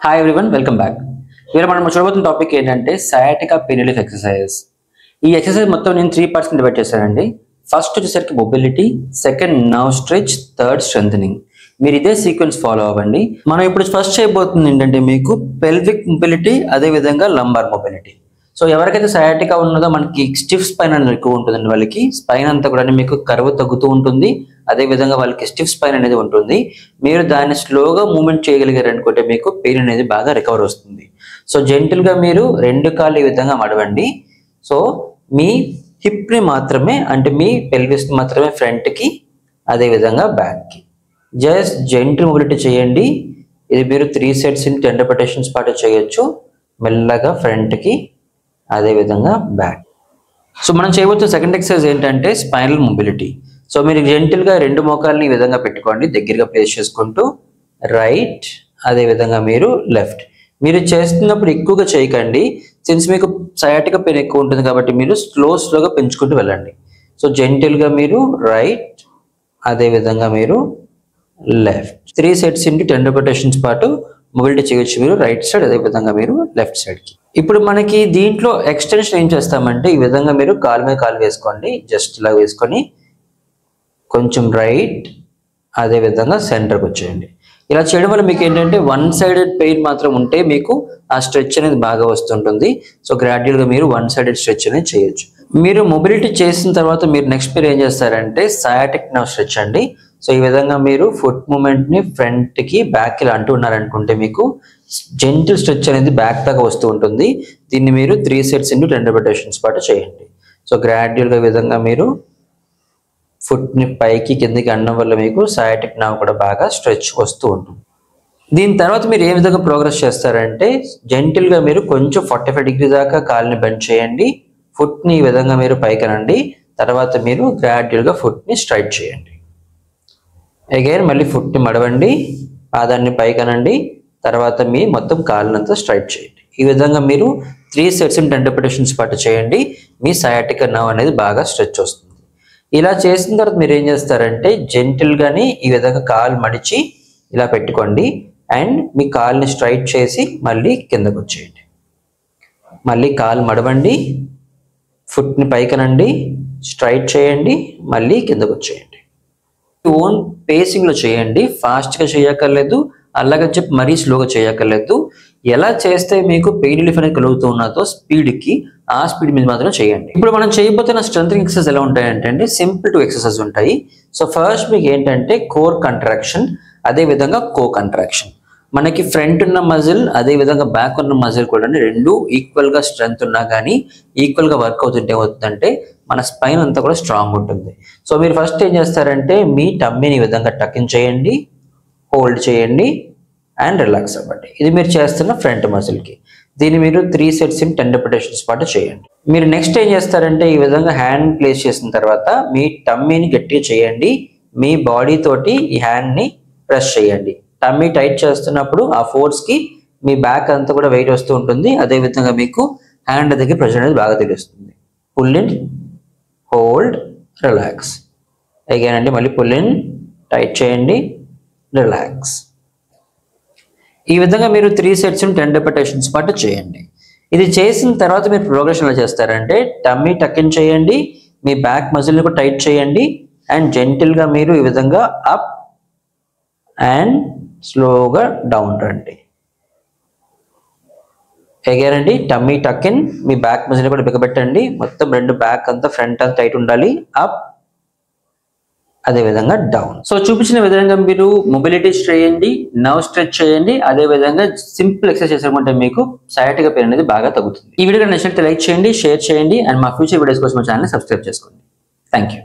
Hi everyone, welcome back. ఇవాళ మనం చూడబోతున్న topic ఏంటంటే సయాటికా పెయిన్ రిలీఫ్ ఎక్సర్సైజ్. ఈ ఎక్సర్సైజ్ మొత్తం నేను 3 పార్ట్స్ డివైడ్ చేశానండి. ఫస్ట్ వచ్చేసరికి mobility, second nerve stretch, third strengthening. మీరు ఇదే సీక్వెన్స్ ఫాలో అవ్వండి. మనం ఇప్పుడు ఫస్ట్ చేయబోతుంది ఏంటంటే మీకు పెల్విక్ మొబిలిటీ, అదే విధంగా లంబార్ మొబిలిటీ. సో ఎవరికైతే సయాటికా ఉన్నదో మనకి స్టిఫ్ స్పైన్ అనేది ఎక్కువ ఉంటుందండి. వాళ్ళకి స్పైన్ అంతా కూడా మీకు కరువు తగ్గుతూ ఉంటుంది. అదే విధంగా వాళ్ళకి స్టిఫ్ స్పైన్ అనేది ఉంటుంది. మీరు దాన్ని స్లోగా మూవ్మెంట్ చేయగలిగారు అనుకుంటే మీకు పెయిన్ అనేది బాగా రికవర్ వస్తుంది. సో జెంటిల్ గా మీరు 2 కాళ్ళు ఈ విధంగా మడవండి. సో మీ హిప్ ని మాత్రమే, అంటే మీ పెల్విస్ ని మాత్రమే ఫ్రంట్ కి, అదే విధంగా బ్యాక్ కి జస్ట్ జెంటిల్ మొబిలిటీ చేయండి. ఇది మీరు 3 సెట్స్ ఇన్ 10 రెపిటేషన్స్ పాటు చేయొచ్చు. మెల్లగా ఫ్రంట్ కి, అదే విధంగా బ్యాక్. సో మనం చేయబోతున్న సెకండ్ ఎక్సర్సైజ్ ఏంటంటే స్పైనల్ మొబిలిటీ. సో మీరు జెంటిల్ గా 2 మోకాల్ని ఈ విధంగా పెట్టుకోండి, దగ్గరగా ప్లేస్ చేసుకుంటూ రైట్, అదే విధంగా మీరు లెఫ్ట్. మీరు చేస్తున్నప్పుడు ఎక్కువగా చేయకండి, సిన్స్ మీకు సయాటికా పెయిన్ ఎక్కువ ఉంటుంది కాబట్టి మీరు స్లోగా పెంచుకుంటూ వెళ్ళండి. సో జెంటిల్ గా మీరు రైట్, అదే విధంగా మీరు లెఫ్ట్. 3 సెట్స్ ఇంటూ 10 రెపిటేషన్స్ పాటు మొబిలిటీ చేయొచ్చు మీరు రైట్ సైడ్, అదే విధంగా మీరు లెఫ్ట్ సైడ్ కి. ఇప్పుడు మనకి దీంట్లో ఎక్స్టెన్షన్ ఏం చేస్తామంటే ఈ విధంగా మీరు కాలు మీద కాలు వేసుకోండి, జస్ట్ ఇలా వేసుకొని కొంచెం రైట్, అదే విధంగా సెంటర్కి వచ్చేయండి. ఇలా చేయడం వల్ల మీకు ఏంటంటే 1 సైడెడ్ పెయిన్ మాత్రం ఉంటే మీకు ఆ స్ట్రెచ్ అనేది బాగా వస్తుంటుంది. సో గ్రాడ్యువల్గా మీరు 1 సైడెడ్ స్ట్రెచ్ అనేది చేయొచ్చు. మీరు మొబిలిటీ చేసిన తర్వాత మీరు నెక్స్ట్ మీరు ఏం చేస్తారంటే సయాటిక్ నర్వ్ స్ట్రెచ్ అండి. సో ఈ విధంగా మీరు ఫుట్ మూమెంట్ ని ఫ్రంట్ కి బ్యాక్ కి అంటూ ఉన్నారనుకుంటే మీకు జెంటిల్ స్ట్రెచ్ అనేది బ్యాక్ దాకా వస్తూ ఉంటుంది. దీన్ని మీరు 3 సెట్స్ ఇంటూ 10 రెపిటేషన్స్ పాటు చేయండి. సో గ్రాడ్యువల్గా ఈ విధంగా మీరు ఫుట్ ని పైకి కిందికి అనడం వల్ల మీకు సయాటిక్ నర్వ్ కూడా బాగా స్ట్రెచ్ వస్తూ ఉంటుంది. దీని తర్వాత మీరు ఏ విధంగా ప్రోగ్రెస్ చేస్తారంటే జెంటిల్ గా మీరు కొంచెం 45 డిగ్రీ దాకా కాల్ని బెండ్ చేయండి, ఫుట్ ని ఈ విధంగా మీరు పైకి అనండి, తర్వాత మీరు గ్రాడ్యువల్ గా ఫుట్ ని స్ట్రైట్ చేయండి. అగైన్ మళ్ళీ ఫుట్ ని మడవండి, పాదాన్ని పైకి అనండి, తర్వాత మీ మొత్తం కాళ్ళనంతా స్ట్రైట్ చేయండి. ఈ విధంగా మీరు 3 సెట్స్ ఇన్ 10 రెపిటేషన్స్ పాటు చేయండి. మీ సయాటికా నర్వ్ అనేది బాగా స్ట్రెచ్ వస్తుంది. ఇలా చేసిన తర్వాత మీరు ఏం చేస్తారంటే జెంటిల్ గాని ఈ విధంగా కాలు మడిచి ఇలా పెట్టుకోండి అండ్ మీ కాల్ని స్ట్రైట్ చేసి మళ్ళీ కిందకు వచ్చేయండి. మళ్ళీ కాలు మడవండి, ఫుట్ ని పైకనండి, స్ట్రైట్ చేయండి, మళ్ళీ కిందకు వచ్చేయండి. ఓన్ పేసింగ్ లో చేయండి, ఫాస్ట్ గా చేయక్కర్లేదు, అలాగని చెప్పి మరీ స్లోగా చేయక్కర్లేదు. ఎలా చేస్తే మీకు పెయిన్ రిలీఫ్ అనేది కలుగుతూ ఉన్నదో స్పీడ్కి, ఆ స్పీడ్ మీద మాత్రం చేయండి. ఇప్పుడు మనం చేయబోతున్న స్ట్రెంథనింగ్ ఎక్సర్సైజ్ ఎలా ఉంటాయంటే అండి సింపుల్ 2 ఎక్సర్సైజ్ ఉంటాయి. సో ఫస్ట్ మీకు ఏంటంటే కోర్ కంట్రాక్షన్, అదే విధంగా కో కంట్రాక్షన్. మనకి ఫ్రంట్ ఉన్న మజిల్, అదే విధంగా బ్యాక్ ఉన్న మజిల్ కూడా రెండు ఈక్వల్ గా స్ట్రెంత్ ఉన్నా కానీ ఈక్వల్ గా వర్క్ అవుతుంటే ఏమవుతుందంటే మన స్పైన్ అంతా కూడా స్ట్రాంగ్ ఉంటుంది. సో మీరు ఫస్ట్ ఏం చేస్తారంటే మీ టమ్మీని ఈ విధంగా టకిన్ చేయండి, హోల్డ్ చేయండి అండ్ రిలాక్స్ అవ్వండి. ఇది మీరు చేస్తున్న ఫ్రంట్ మజిల్ కి. దీన్ని మీరు 3 సెట్స్ ఇన్ 10 రెపిటేషన్స్ పాటు చేయండి. మీరు నెక్స్ట్ ఏం చేస్తారంటే ఈ విధంగా హ్యాండ్ ప్లేస్ చేసిన తర్వాత మీ టమ్మీని గట్టిగా చేయండి, మీ బాడీ తోటి ఈ హ్యాండ్ ని ప్రెస్ చేయండి. టమ్మీ టైట్ చేస్తున్నప్పుడు ఆ ఫోర్స్ కి మీ బ్యాక్ అంతా కూడా వెయిట్ వస్తూ ఉంటుంది. అదే విధంగా మీకు హ్యాండ్ దగ్గర ప్రెషర్ అనేది బాగా తెలుస్తుంది. Pull in, hold, relax. Again అండి మళ్ళీ పుల్ ఇన్, టైట్ చేయండి, రిలాక్స్. ఈ విధంగా మీరు 3 సెట్స్ 10 రెపిటేషన్స్ పాటు చేయండి. ఇది చేసిన తర్వాత మీరు ప్రోగ్రెషన్ ఎలా చేస్తారంటే టమ్మీ టకిన్ చేయండి, మీ బ్యాక్ మజిల్ని కూడా టైట్ చేయండి అండ్ జెంటిల్ గా మీరు ఈ విధంగా అప్ అండ్ స్లోగా డౌన్ రండి. అగైన్ అండి టమ్మీ టకిన్, మీ బ్యాక్ మజిల్ కూడా బిగబెట్టండి, మొత్తం 2 బ్యాక్ అంతా ఫ్రంట్ అంతా టైట్ ఉండాలి, అప్, అదే విధంగా డౌన్. సో చూపించిన విధంగా మీరు మొబిలిటీ చేయండి, నర్వ్ స్ట్రెచ్ చేయండి, అదే విధంగా సింపుల్ ఎక్సర్సైజ్ చేసామంటే మీకు సయాటికా పెయిన్ అనేది బాగా తగ్గుతుంది. ఈ వీడియో నచ్చినట్లయితే లైక్ చేయండి, షేర్ చేయండి అండ్ మా ఫ్యూచర్ వీడియోస్ కోసం మా ఛానల్ సబ్స్క్రైబ్ చేసుకోండి. Thank you.